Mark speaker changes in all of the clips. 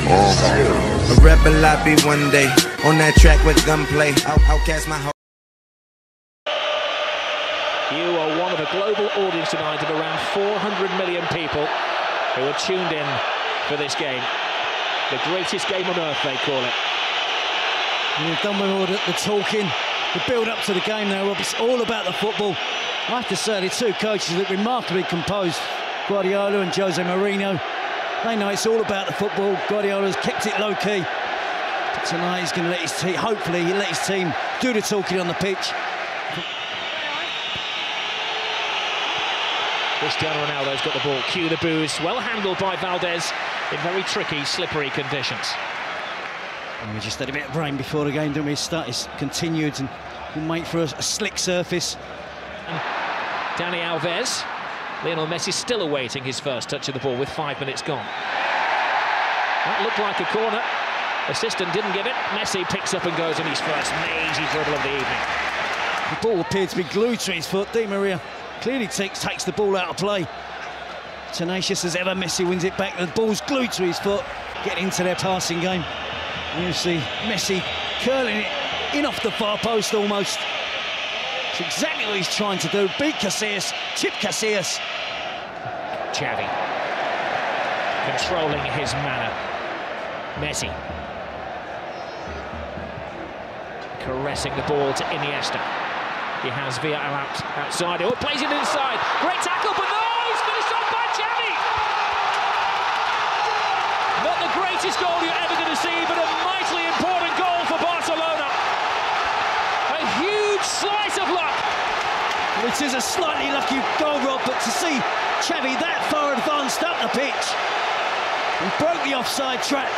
Speaker 1: A rebel I'll be one day, on that track with gunplay. I'll cast my hope.
Speaker 2: You are one of a global audience tonight of around 400 million people who are tuned in for this game. The greatest game on earth, they call it.
Speaker 3: You've done with all the talking, the build-up to the game now. It's all about the football. I have to say, the two coaches look remarkably composed, Guardiola and Jose Mourinho. They know it's all about the football. Guardiola's kept it low-key. But tonight he's going to let his team, hopefully he'll let his team do the talking on the pitch.
Speaker 2: Cristiano Ronaldo's got the ball. Cue the boos. Well handled by Valdez in very tricky, slippery conditions.
Speaker 3: And we just had a bit of rain before the game, didn't we? It's continued and we'll make for a slick surface.
Speaker 2: And Dani Alves. Lionel Messi still awaiting his first touch of the ball with 5 minutes gone. That looked like a corner. Assistant didn't give it. Messi picks up and goes on his first mazy dribble of the evening.
Speaker 3: The ball appeared to be glued to his foot. Di Maria clearly takes the ball out of play. Tenacious as ever, Messi wins it back. The ball's glued to his foot. Getting into their passing game. And you see Messi curling it in off the far post almost. It's exactly what he's trying to do. Beat Casillas, chip Casillas.
Speaker 2: Xavi controlling his manner. Messi caressing the ball to Iniesta. He has Villa outside. Oh, plays it inside. Great tackle, but no, he's finished off by Xavi. Not the greatest goal you're ever going to see, but a mightily important goal for Barcelona. A huge slice of luck.
Speaker 3: It is a slightly lucky goal, Rob, but to see Xavi that far advanced up the pitch and broke the offside trap.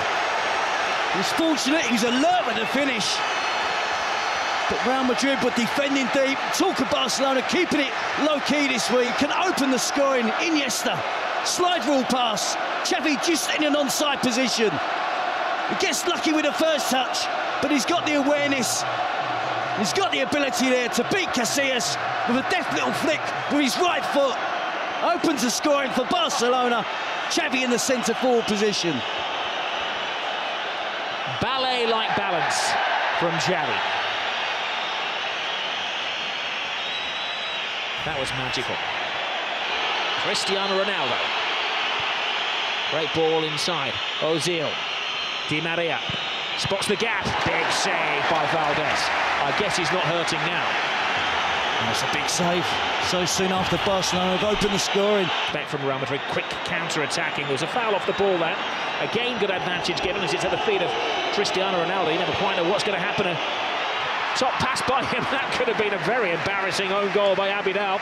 Speaker 3: He was fortunate, he was alert with the finish. But Real Madrid were defending deep. Talk of Barcelona keeping it low-key this week. Can open the scoring. Iniesta, slide rule pass. Xavi just in an onside position. He gets lucky with the first touch, but he's got the awareness. He's got the ability there to beat Casillas with a deft little flick with his right foot. Opens the scoring for Barcelona. Xavi in the centre-forward position.
Speaker 2: Ballet-like balance from Xavi. That was magical. Cristiano Ronaldo. Great ball inside. Ozil. Di Maria spots the gap. Big save by Valdez. I guess he's not hurting now.
Speaker 3: That's a big save. So soon after Barcelona have opened the scoring.
Speaker 2: Back from Real Madrid, quick counter-attacking. There was a foul off the ball there. Again, good advantage given as it's at the feet of Cristiano Ronaldo. You never quite know what's going to happen. Top pass by him. That could have been a very embarrassing own goal by Abidal.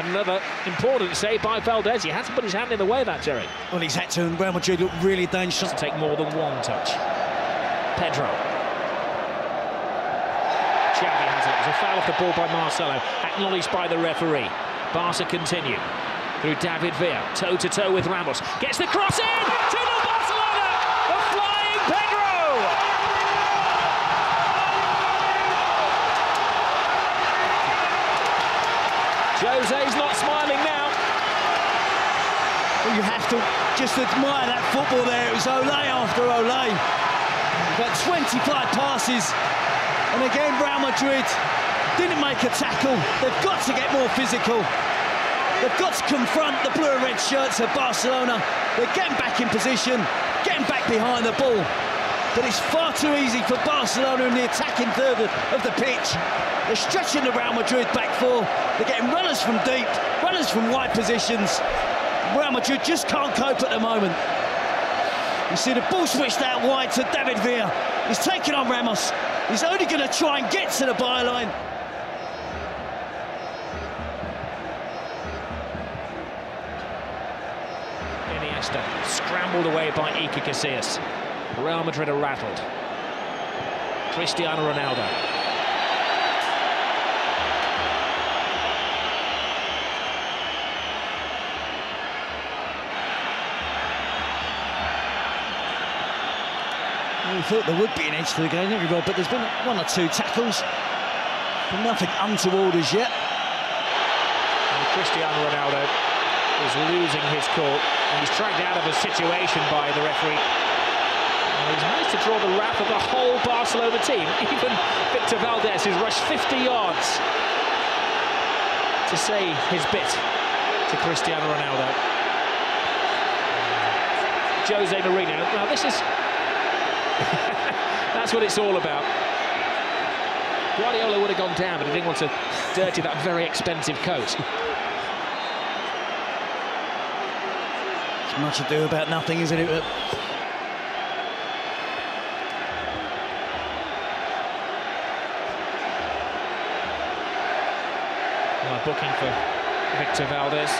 Speaker 2: Another important save by Valdez. He had to put his hand in the way of that, Jerry.
Speaker 3: Well, he's had to, and Real Madrid look really dangerous.
Speaker 2: Doesn't take more than one touch. Pedro. Xavi has it. There's a foul off the ball by Marcelo, acknowledged by the referee. Barca continue through David Villa, toe-to-toe with Ramos. Gets the cross in! 2-0 Barcelona! The flying Pedro! Jose's not smiling now.
Speaker 3: Well, you have to just admire that football there. It was Olé after Olé. About 25 passes. And again, Real Madrid didn't make a tackle. They've got to get more physical. They've got to confront the blue and red shirts of Barcelona. They're getting back in position, getting back behind the ball. But it's far too easy for Barcelona in the attacking third of the pitch. They're stretching the Real Madrid back four. They're getting runners from deep, runners from wide positions. Real Madrid just can't cope at the moment. You see the ball switched out wide to David Villa. He's taking on Ramos. He's only going to try and get to the byline.
Speaker 2: Iniesta scrambled away by Iker Casillas. Real Madrid are rattled. Cristiano Ronaldo.
Speaker 3: We thought there would be an edge to the game, didn't we, Rob? But there's been one or two tackles, but nothing untoward as yet.
Speaker 2: And Cristiano Ronaldo is losing his court, and he's dragged out of a situation by the referee. he's managed to draw the wrath of the whole Barcelona team. Even Victor Valdés, who's rushed 50 yards to say his bit to Cristiano Ronaldo. Jose Mourinho. Now this is... that's what it's all about. Guardiola would have gone down, but he didn't want to dirty that very expensive coat.
Speaker 3: It's much ado about nothing, isn't it?
Speaker 2: Booking for Victor Valdés.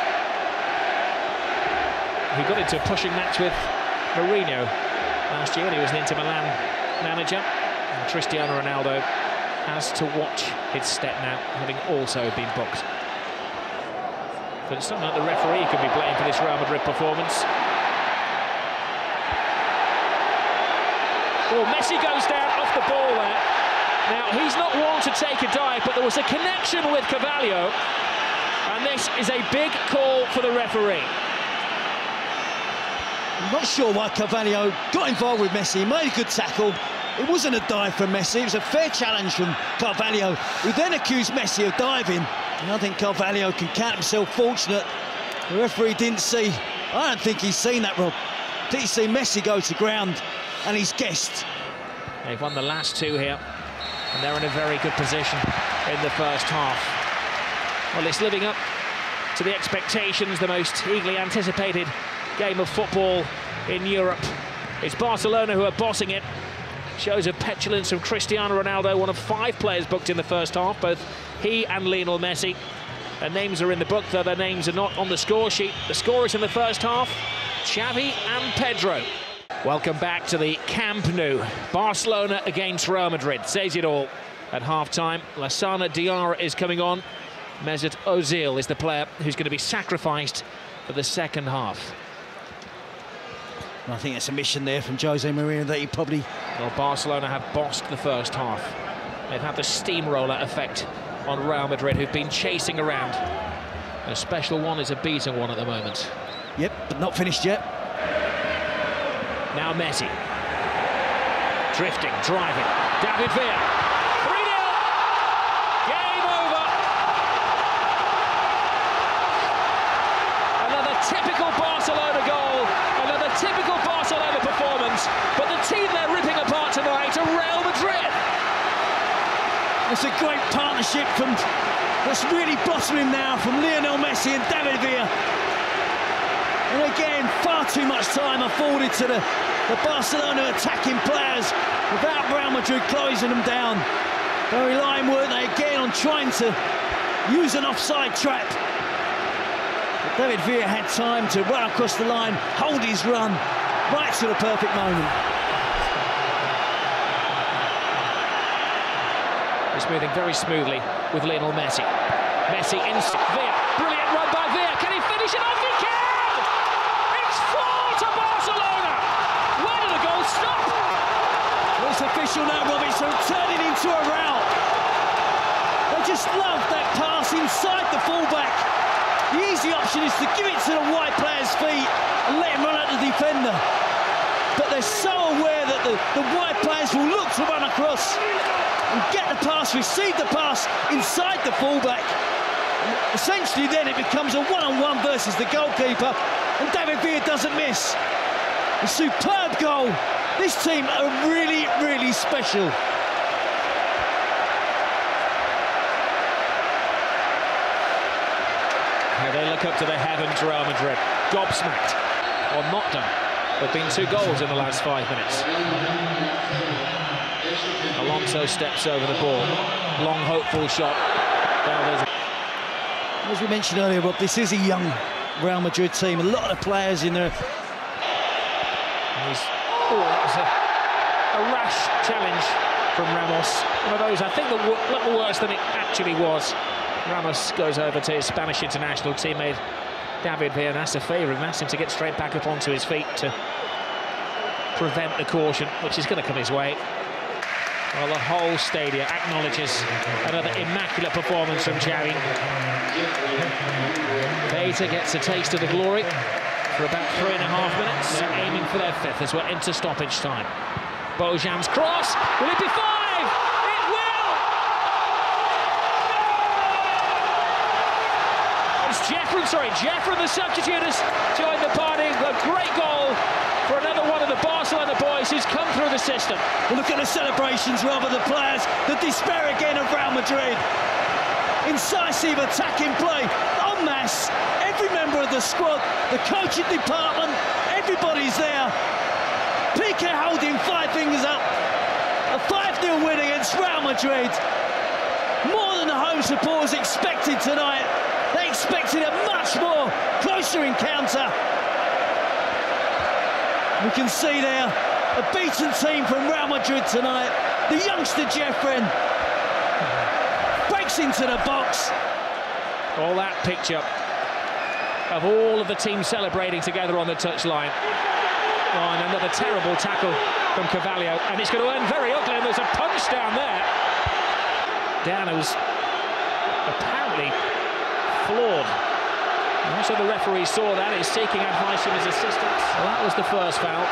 Speaker 2: He got into a pushing match with Mourinho last year when he was an Inter Milan manager. And Cristiano Ronaldo has to watch his step now, having also been booked. But it's not like the referee could be blamed for this Real Madrid performance. Oh, Messi goes down off the ball there. Now, he's not one to take a dive, but there was a connection with Carvalho, and this is a big call for the referee.
Speaker 3: I'm not sure why Carvalho got involved with Messi. He made a good tackle. It wasn't a dive from Messi, it was a fair challenge from Carvalho, who then accused Messi of diving. And I think Carvalho can count himself fortunate. The referee didn't see, I don't think he's seen that, Rob. Did he see Messi go to ground and he's guessed?
Speaker 2: They've won the last two here, and they're in a very good position in the first half. Well, it's living up to the expectations, the most eagerly anticipated game of football in Europe. It's Barcelona who are bossing it. Shows of petulance from Cristiano Ronaldo, one of 5 players booked in the first half, both he and Lionel Messi. Their names are in the book, though their names are not on the score sheet. The scorers in the first half, Xavi and Pedro. Welcome back to the Camp Nou. Barcelona against Real Madrid, says it all at half-time. Lassana Diarra is coming on. Mesut Ozil is the player who's going to be sacrificed for the second half.
Speaker 3: I think it's a mission there from Jose Mourinho that he probably...
Speaker 2: Well, Barcelona have bossed the first half. They've had the steamroller effect on Real Madrid, who've been chasing around. A special one is a beaten one at the moment.
Speaker 3: Yep, but not finished yet.
Speaker 2: Now Messi. Drifting, driving. David Villa. 3-0. Game over. Another typical Barcelona goal. Another typical Barcelona performance. But the team they're ripping apart tonight are Real Madrid.
Speaker 3: It's a great partnership that's really blossoming now from Lionel Messi and David Villa. And again, far too much time afforded to the Barcelona attacking players without Real Madrid closing them down. They're relying, weren't they, again on trying to use an offside trap. But David Villa had time to run across the line, hold his run, right to the perfect moment.
Speaker 2: It's moving very smoothly with Lionel Messi. Messi in Villa. Brilliant run by Villa. Can he finish it off? He can! It's 4 to Barcelona! Where did the goal stop?
Speaker 3: Well, it's official now, Robbie, so turning into a rout. They just love that pass inside the fullback. The easy option is to give it to the wide player's feet and let him run at the defender. But they're so aware that the wide players will look to run across and get the pass, receive the pass inside the fullback. And essentially then it becomes a one-on-one versus the goalkeeper, and David Villa doesn't miss. A superb goal. This team are really, really special.
Speaker 2: Now they look up to the heavens, Real Madrid. Gobsmacked, or not done. There have been 2 goals in the last 5 minutes. Alonso steps over the ball. Long, hopeful shot.
Speaker 3: As we mentioned earlier, Rob, this is a young Real Madrid team. A lot of the players in there.
Speaker 2: That was a rash challenge from Ramos. One of those, I think, that looked worse than it actually was. Ramos goes over to his Spanish international teammate David Villa and asks a favour and asks him to get straight back up onto his feet to prevent the caution, which is going to come his way. Well, the whole stadium acknowledges another immaculate performance from Xavi. Beta gets a taste of the glory for about 3.5 minutes, aiming for their 5th as we're into stoppage time. Bojan's cross. Will it be 5? It will! It's Jeffrey, the substitute, has joined the party. A great goal for another one of the Barcelona boys who's come through the system.
Speaker 3: Well, look at the celebrations, rather, the players, the despair again of Real Madrid. Incisive attacking play, en masse. Every member of the squad, the coaching department, everybody's there. Piqué holding 5 fingers up. A 5-0 win against Real Madrid. More than the home supporters expected tonight. They expected a much more closer encounter. We can see there a beaten team from Real Madrid tonight. The youngster Jeffrey breaks into the box.
Speaker 2: All that picture of all of the team celebrating together on the touchline. Oh, and another terrible tackle from Carvalho, and it's going to end very ugly, and there's a punch down there. Dan, who's apparently floored. So the referee saw that, he's seeking advice from his assistants. Well, that was the first foul.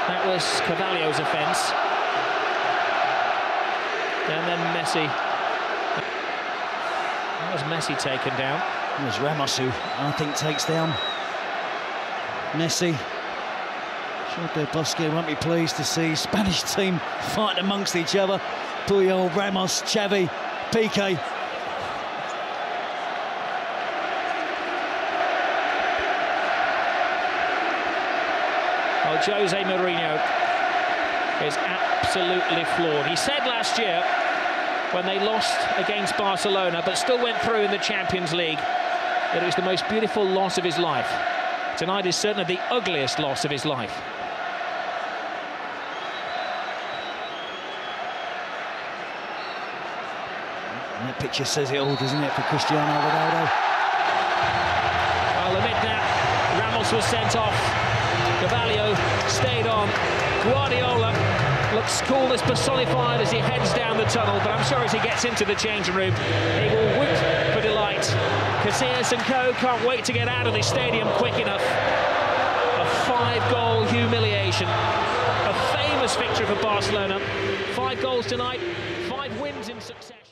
Speaker 2: That was Carvalho's offence. And then Messi. That was Messi taken down.
Speaker 3: It was Ramos who, I think, takes down Messi. Sure, Del Bosque won't be pleased to see Spanish team fighting amongst each other. Puyol, Ramos, Xavi, Piqué.
Speaker 2: Well, Jose Mourinho is absolutely flawed. He said last year, when they lost against Barcelona, but still went through in the Champions League, that it was the most beautiful loss of his life. Tonight is certainly the ugliest loss of his life.
Speaker 3: And that picture says it all, doesn't it, for Cristiano Ronaldo?
Speaker 2: Well, amid that, Ramos was sent off. Carvalho stayed on. Guardiola looks coolness personified as he heads down the tunnel, but I'm sure as he gets into the changing room, he will whoop for delight. Casillas and co can't wait to get out of this stadium quick enough. A 5-goal humiliation. A famous victory for Barcelona. 5 goals tonight, 5 wins in succession.